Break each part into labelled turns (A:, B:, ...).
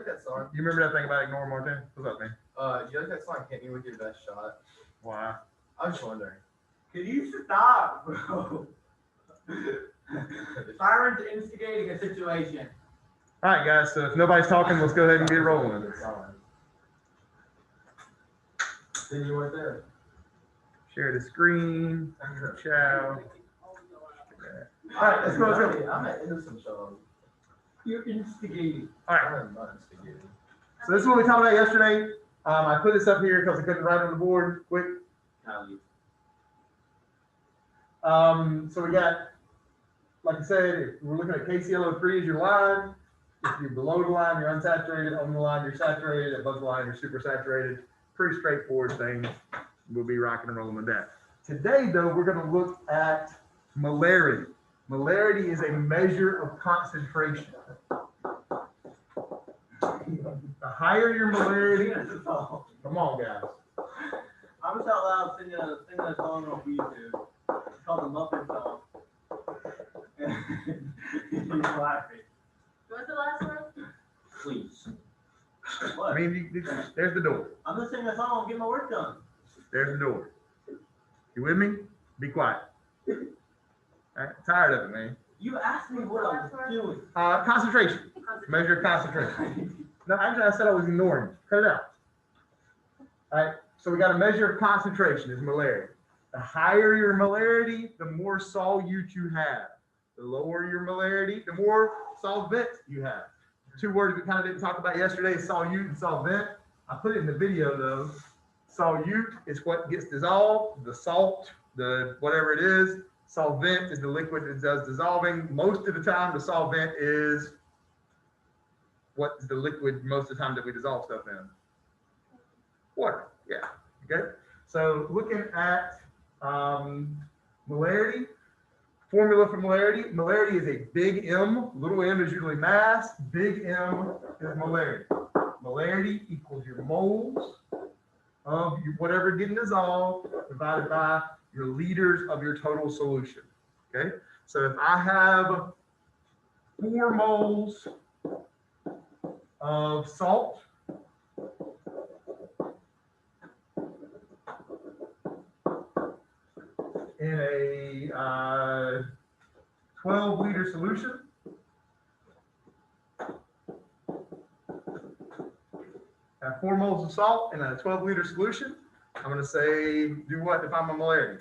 A: like that song?
B: You remember that thing about ignoring Martin? What's up, man?
A: You like that song, Hit Me With Your Best Shot?
B: Why?
A: I was just wondering.
C: Can you stop, bro? Siren's instigating a situation.
B: All right, guys. So if nobody's talking, let's go ahead and get rolling.
A: Then you weren't there.
B: Share the screen. Ciao.
A: All right, let's go. I'm an innocent child.
C: You're instigating.
B: All right.
A: I'm not instigating.
B: So this is what we talked about yesterday. I put this up here because I couldn't write it on the board quick. So we got, like I said, we're looking at KClO3 as your line. If you're below the line, you're unsaturated. On the line, you're saturated. Above the line, you're supersaturated. Pretty straightforward things. We'll be rocking and rolling with that. Today, though, we're going to look at molarity. Molarity is a measure of concentration. The higher your molarity, come on, guys.
C: I'm just out loud singing a song on YouTube. It's called the Muppet Song. He's laughing.
D: What's the last one?
C: Please.
B: I mean, there's the door.
C: I'm just singing a song. I'm getting my work done.
B: There's the door. You with me? Be quiet. All right, tired of it, man.
C: You asked me what I was doing.
B: Concentration. Measure of concentration. No, actually, I said I was ignoring you. Cut it out. All right, so we got a measure of concentration is molarity. The higher your molarity, the more solute you have. The lower your molarity, the more solvent you have. Two words we kind of didn't talk about yesterday, solute and solvent. I put it in the video though. Solute is what gets dissolved, the salt, the whatever it is. Solvent is the liquid that does dissolving. Most of the time, the solvent is what's the liquid most of the time that we dissolve stuff in? Water, yeah, okay. So looking at molarity, formula for molarity. Molarity is a big M, little m is usually mass, big M is molarity. Molarity equals your moles of whatever getting dissolved divided by your liters of your total solution, okay? So if I have 4 moles of salt, in a 12-liter solution, I have 4 moles of salt in a 12-liter solution. I'm going to say, do what if I'm a molarity?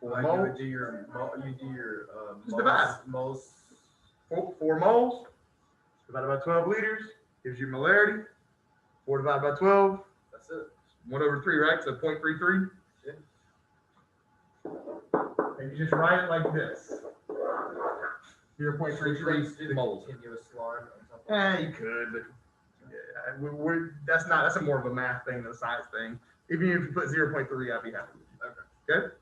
B: 4 moles.
A: You do your
B: Just divide.
A: moles.
B: 4 moles divided by 12 liters gives you molarity. 4 divided by 12.
A: That's it.
B: 1/3, right? So 0.33.
A: Yeah.
B: And you just write it like this. 0.33 moles.
A: Continuous line or something.
B: Yeah, you could, but yeah, that's a more of a math thing than a science thing. Even if you put 0.3, I'd be happy with you. Okay. Good.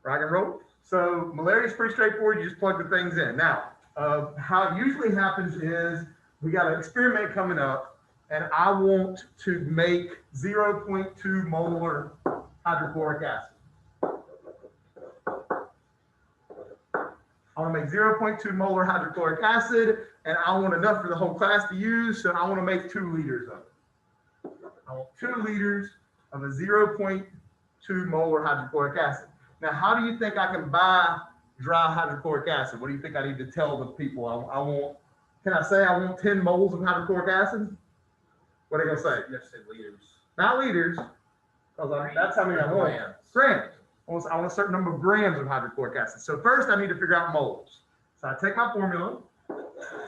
B: Rock and roll. So molarity is pretty straightforward. You just plug the things in. Now, how it usually happens is we got an experiment coming up, and I want to make 0.2 molar hydrochloric acid. I want to make 0.2 molar hydrochloric acid, and I want enough for the whole class to use, so I want to make 2 liters of it. I want 2 liters of a 0.2 molar hydrochloric acid. Now, how do you think I can buy dry hydrochloric acid? What do you think I need to tell the people? I want, can I say I want 10 moles of hydrochloric acid? What are they going to say?
A: You have to say liters.
B: Not liters, because that's how many I want. Grams. I want a certain number of grams of hydrochloric acid. So first I need to figure out moles. So I take my formula,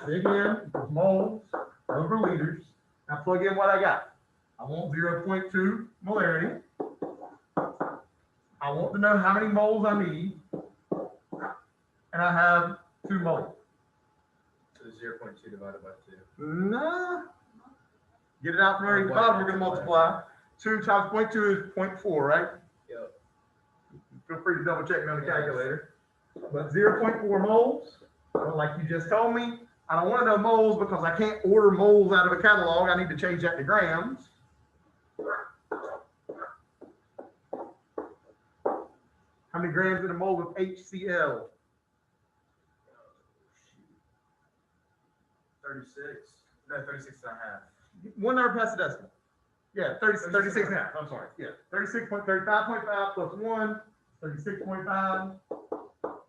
B: big M equals moles over liters. I plug in what I got. I want 0.2 molarity. I want to know how many moles I need. And I have 2 moles.
A: So 0.2 divided by 2.
B: No. Get it out from underneath the bottom, we're going to multiply. 2 times 0.2 is 0.4, right?
A: Yep.
B: Feel free to double check me on the calculator. But 0.4 moles, like you just told me, I don't want to know moles because I can't order moles out of a catalog. I need to change that to grams. How many grams in a mole of HCl?
A: 36. No, 36 and a half.
B: 1 number past the decimal. Yeah, 36 and a half. I'm sorry. Yeah, 36.35.5 plus 1, 36.5.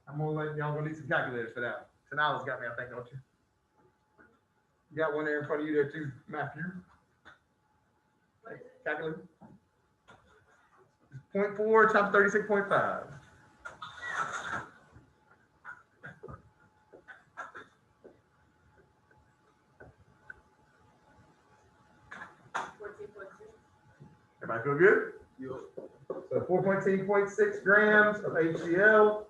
B: I'm gonna let y'all gonna need some calculators for that. Tanala's got me, I think, don't you? You got one there in front of you there too, Matthew. Calculator. 0.4 times 36.5.
D: 14.2.
B: Everybody feel good? So 4.6 grams of HCl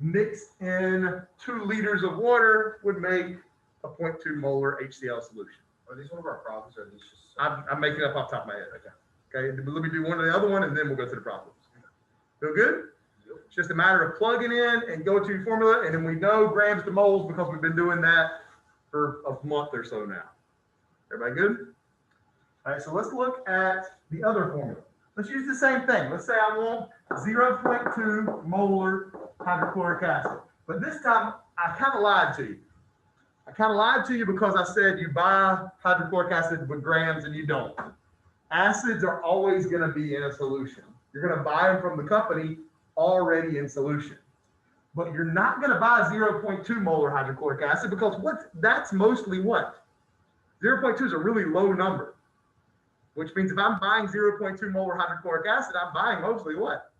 B: mixed in 2 liters of water would make a 0.2 molar HCl solution.
A: Are these one of our problems or are these just?
B: I'm making up off the top of my head. Okay, let me do one or the other one and then we'll go to the problems. Feel good? It's just a matter of plugging in and go to your formula, and then we know grams to moles because we've been doing that for a month or so now. Everybody good? All right, so let's look at the other formula. Let's use the same thing. Let's say I want 0.2 molar hydrochloric acid. But this time, I kind of lied to you. I kind of lied to you because I said you buy hydrochloric acid with grams and you don't. Acids are always going to be in a solution. You're going to buy them from the company already in solution. But you're not going to buy 0.2 molar hydrochloric acid because that's mostly what? 0.2 is a really low number, which means if I'm buying 0.2 molar hydrochloric acid, I'm buying mostly what?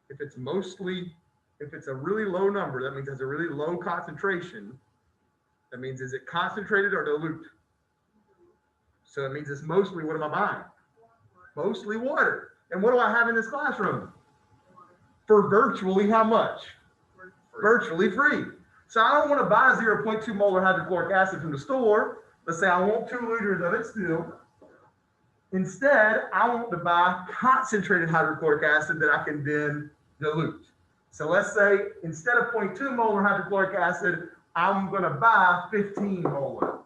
B: If it's a really low number, that means it's a really low concentration. That means, is it concentrated or dilute? So it means it's mostly, what am I buying? Mostly water. And what do I have in this classroom? For virtually how much? Virtually free. So I don't want to buy 0.2 molar hydrochloric acid from the store. Let's say I want 2 liters of it still. Instead, I want to buy concentrated hydrochloric acid that I can then dilute. So let's say instead of 0.2 molar hydrochloric acid, I'm going to buy 15 molar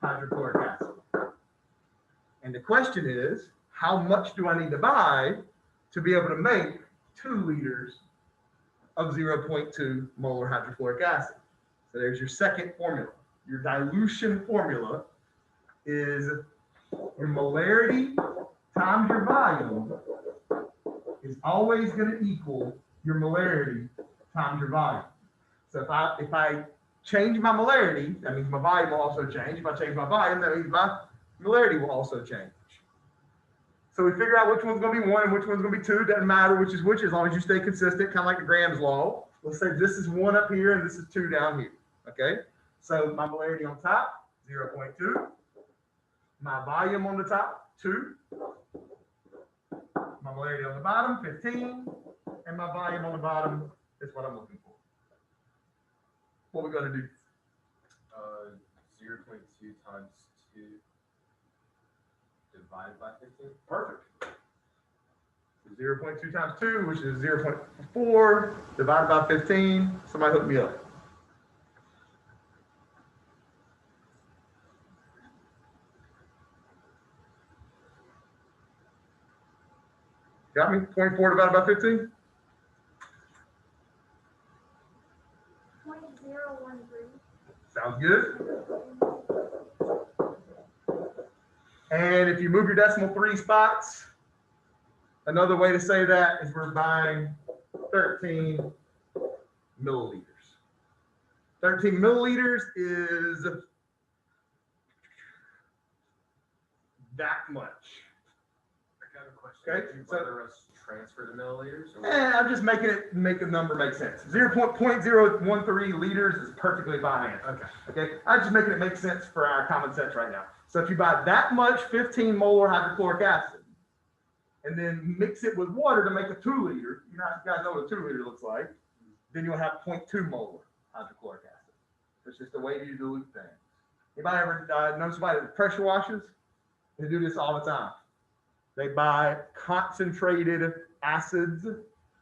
B: hydrochloric acid. And the question is, how much do I need to buy to be able to make 2 liters of 0.2 molar hydrochloric acid? So there's your second formula. Your dilution formula is your molarity times your volume is always going to equal your molarity times your volume. So if I change my molarity, that means my volume will also change. If I change my volume, that means my molarity will also change. So we figure out which one's going to be 1 and which one's going to be 2. Doesn't matter which is which as long as you stay consistent, kind of like the Graham's law. Let's say this is 1 up here and this is 2 down here. Okay. So my molarity on top, 0.2. My volume on the top, 2. My molarity on the bottom, 15. And my volume on the bottom is what I'm looking for. What we're going to do?
A: 0.2 times 2 divided by 15.
B: Perfect. 0.2 times 2, which is 0.4 divided by 15. Somebody hook me up. Got me? 0.4 divided by 15?
D: 0.013.
B: Sounds good. And if you move your decimal 3 spots, another way to say that is we're buying 13 milliliters. 13 milliliters is that much.
A: I got a question.
B: Okay,
A: Did you
B: so-
A: rather us transfer the milliliters? Or
B: I'm just making it make a number make sense. 0.013 liters is perfectly fine.
A: Okay.
B: Okay, I'm just making it make sense for our common sense right now. So if you buy that much 15 molar hydrochloric acid and then mix it with water to make a 2 liter, you guys know what a 2 liter looks like, then you'll have 0.2 molar hydrochloric acid. It's just the way you dilute things. Anybody ever know somebody that pressure washes? They do this all the time. They buy concentrated acids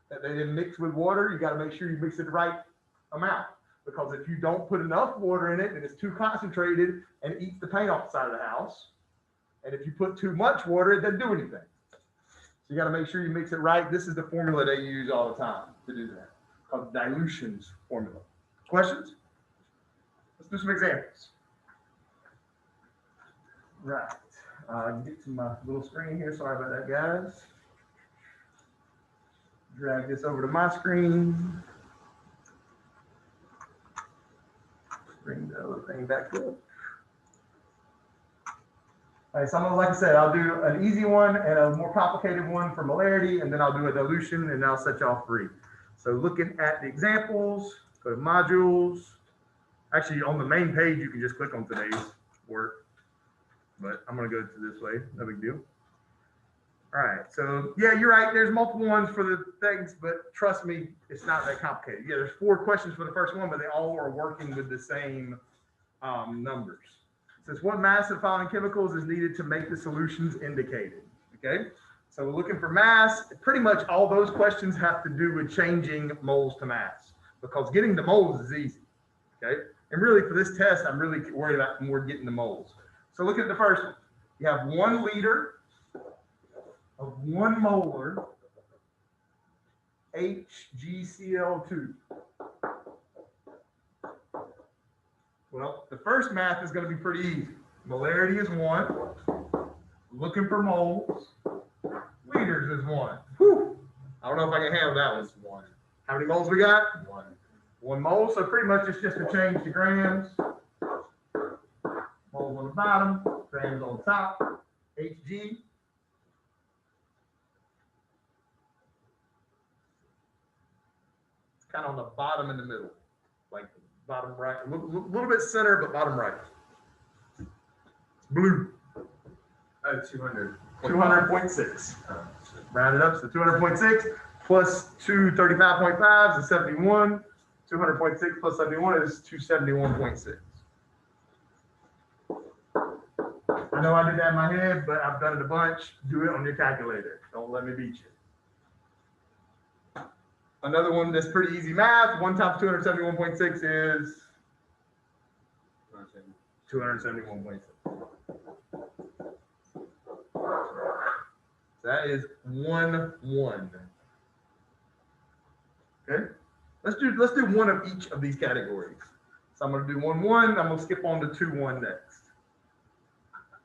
B: that they then mix with water. You got to make sure you mix it the right amount, because if you don't put enough water in it, then it's too concentrated and it eats the paint off the side of the house. And if you put too much water, it doesn't do anything. So you got to make sure you mix it right. This is the formula they use all the time to do that, called dilutions formula. Questions? do some examples. Right. Get to my little screen here. Sorry about that, guys. Drag this over to my screen. Bring the other thing back up. All right, so I'm gonna, like I said, I'll do an easy one and a more complicated one for molarity, and then I'll do a dilution, and I'll set y'all free. So looking at the examples, go to modules. Actually, on the main page, you can just click on today's work, but I'm gonna go to this way, no big deal. All right, so yeah, you're right. There's multiple ones for the things, but trust me, it's not that complicated. Yeah, there's 4 questions for the first one, but they all are working with the same numbers. It says what mass of the following chemicals is needed to make the solutions indicated? Okay, so we're looking for mass. Pretty much all those questions have to do with changing moles to mass, because getting the moles is easy. Okay, and really for this test, I'm really worried about more getting the moles. So look at the first one. You have 1 liter of 1 molar HgCl2. Well, the first math is going to be pretty easy. Molarity is 1. Looking for moles. Liters is 1. Whew. I don't know if I can handle that one. 1. How many moles we got? 1. 1 mole. So pretty much it's just to change to grams. Moles on the bottom, grams on top. Hg. It's kind of on the bottom in the middle, like bottom right, a little bit center, but bottom right. Blue.
A: Oh, 200.
B: 200.6. Round it up, so 200.6 plus 235.5 is 71. 200.6 plus 71 is 271.6. I know I did that in my head, but I've done it a bunch. Do it on your calculator. Don't let me beat you. Another one that's pretty easy math. 1 times 271.6 is 271.6. That is 1, 1. Okay. Let's do one of each of these categories. So I'm going to do 1, 1. I'm going to skip on to 2, 1 next.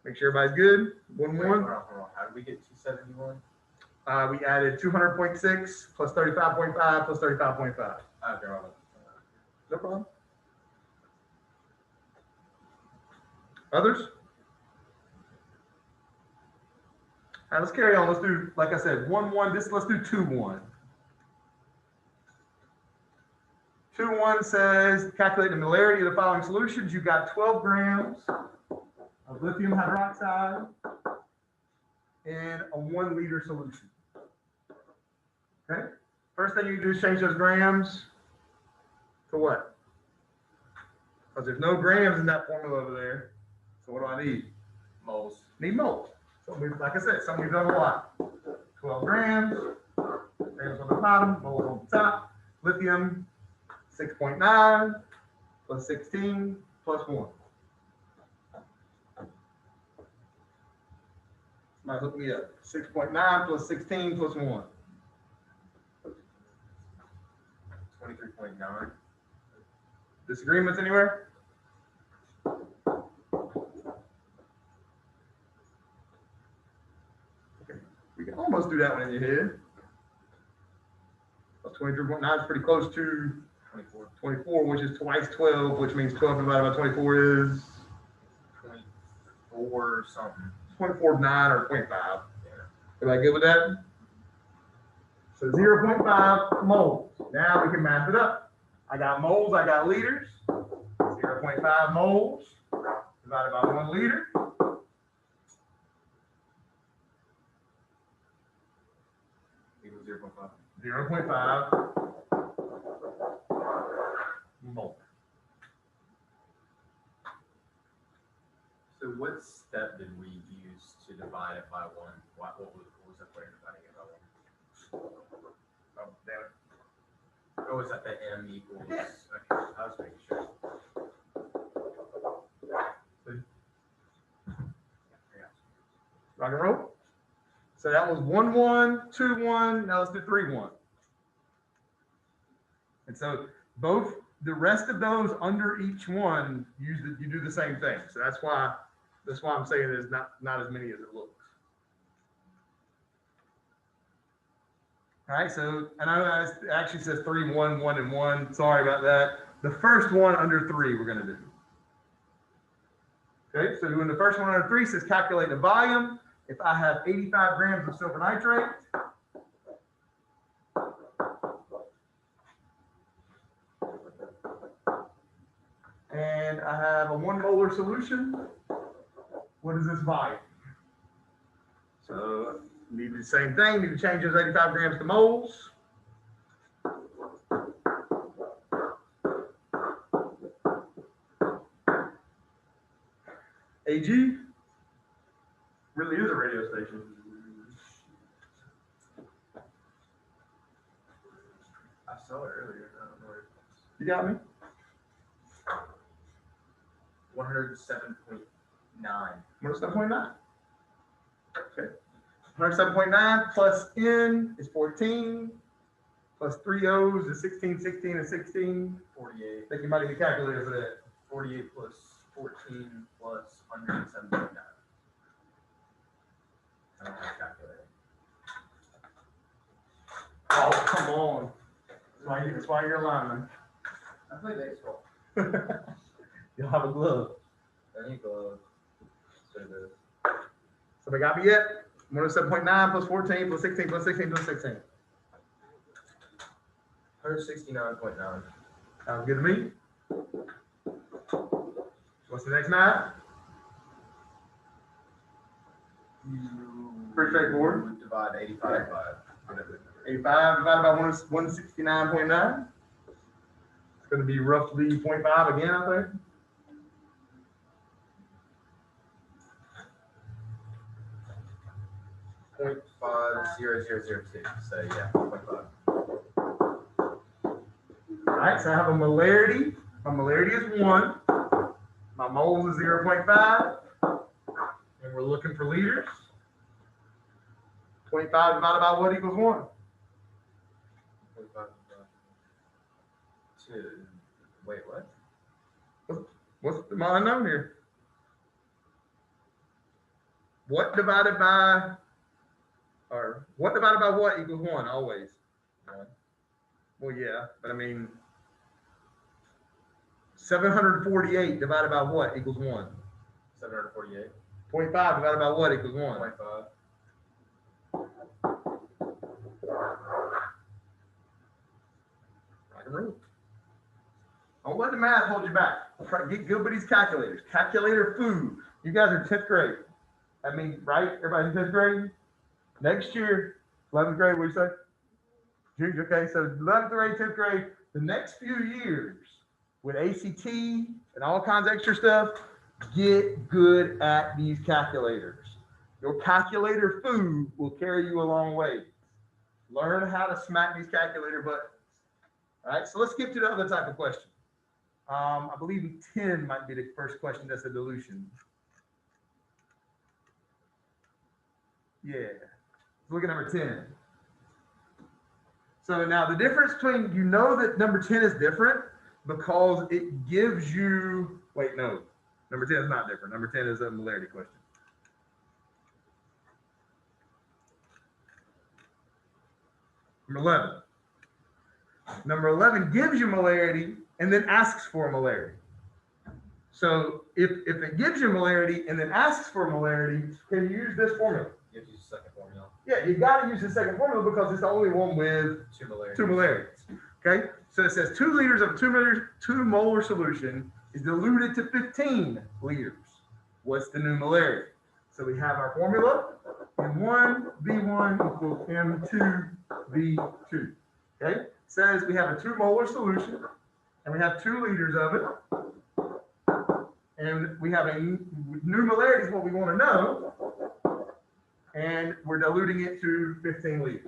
B: Make sure everybody's good. 1, 1.
A: Hold on. How did we get 271?
B: We added 200.6 plus 35.5 plus 35.5.
A: Okay,
B: No problem. Others? All right, let's carry on. Let's do, like I said, 1, 1. Let's do 2, 1. 2, 1 says calculate the molarity of the following solutions. You've got 12 grams of lithium hydroxide in a 1 liter solution. Okay. First thing you do is change those grams to what? Because there's no grams in that formula over there. So what do I need?
A: moles.
B: Need moles. So like I said, something we've done a lot. 12 grams, grams on the bottom, moles on the top. Lithium, 6.9 plus 16 plus 1. Somebody hook me up. 6.9 plus 16 plus 1.
A: 23.9.
B: Disagreements anywhere? Okay. We can almost do that one in your head. 23.9 is pretty close to 24, which is twice 12, which means 12 divided by 24 is
A: 24 something.
B: 24.9 or 0.5. Everybody good with that? So 0.5 moles. Now we can math it up. I got moles, I got liters. 0.5 moles divided by 1 liter.
A: Equals 0.5.
B: 0.5 mole.
A: So what step did we use to divide it by 1? What was the point of dividing it by 1?
B: Oh, damn it.
A: Oh, is that the m equals? Okay, I was making sure.
B: Rock and roll. So that was 1, 1, 2, 1. Now let's do 3, 1. And so both the rest of those under each one, you do the same thing. So that's why I'm saying there's not as many as it looks. All right, so and I it actually says 3, 1, 1, and 1. Sorry about that. The first one under 3 we're going to do. Okay, so doing the first one under 3 says calculate the volume. If I have 85 grams of silver nitrate, and I have a 1 molar solution, what is this volume? So need the same thing, need to change those 85 grams to moles. AG really is a radio station.
A: I saw it earlier. I don't know where it was.
B: You got me?
A: 107.9.
B: 107.9. Okay. 107.9 plus N is 14, plus 3 O's is 16, 16, and 16.
A: 48.
B: I think you might need a calculator for that.
A: 48 plus 14 plus 107.9. I don't have a calculator.
B: Oh, come on. That's why you're a lineman.
A: I play baseball.
B: You'll have a glove.
A: There you go. So it is.
B: Somebody got me yet? 107.9 plus 14 plus 16 plus 16 plus 16.
A: 169.9.
B: Sounds good to me. What's the next math? Pretty straightforward.
A: You divide 85 by whatever.
B: 85 divided by 169.9. It's going to be roughly 0.5 again, I think.
A: .5002. So yeah, 0.5.
B: All right, so I have a molarity. My molarity is 1. My moles is 0.5. And we're looking for liters. 0.5 divided by what equals 1?
A: 0.5 2. Wait, what?
B: What's my unknown here? What divided by what equals 1 always?
A: 1.
B: Well, yeah, but I mean, 748 divided by what equals 1?
A: 748.
B: 0.5 divided by what equals 1?
A: 0.5.
B: Rock and roll. Don't let the math hold you back. Try to get good with these calculators. Calculator food. You guys are 10th grade. I mean, right? Everybody's in 10th grade? Next year, 11th grade, what do you say? June, okay, so 11th grade, 10th grade, the next few years with ACT and all kinds of extra stuff, get good at these calculators. Your calculator food will carry you a long way. Learn how to smack these calculator buttons. All right, so let's skip to the other type of question. I believe 10 might be the first question that's a dilution. Yeah, look at number 10. So now the difference between, you know that number 10 is different because it gives you, wait, no, number 10 is not different. Number 10 is a molarity question. Number 11. Number 11 gives you molarity and then asks for a molarity. So if it gives you molarity and then asks for molarity, can you use this formula?
A: Gives you a second formula.
B: Yeah, you got to use the second formula because it's the only one with
A: 2 molarities.
B: 2 molarities. Okay, so it says 2 liters of 2 molar solution is diluted to 15 liters. What's the new molarity? So we have our formula, M1V1 equals M2V2. Okay, it says we have a 2 molar solution and we have 2 liters of it. And we have a new molarity is what we want to know. And we're diluting it to 15 liters.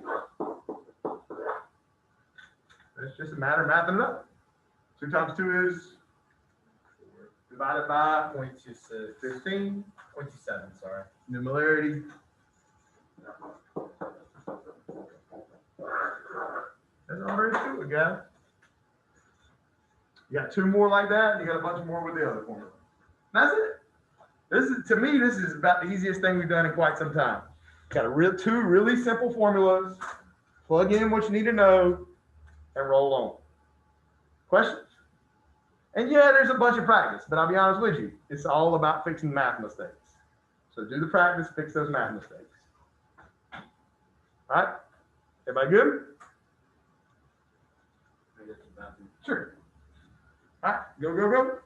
B: It's just a matter of mapping it up. 2 times 2 is divided by
A: 0.26.
B: 15.
A: 0.27, sorry.
B: New molarity. That's all there is to it, guys. You got 2 more like that, and you got a bunch more with the other formula. That's it. To me, this is about the easiest thing we've done in quite some time. Got 2 really simple formulas, plug in what you need to know, and roll on. Questions? And yeah, there's a bunch of practice, but I'll be honest with you, it's all about fixing math mistakes. So do the practice, fix those math mistakes. All right? Everybody good? Sure. All right, go, go, go.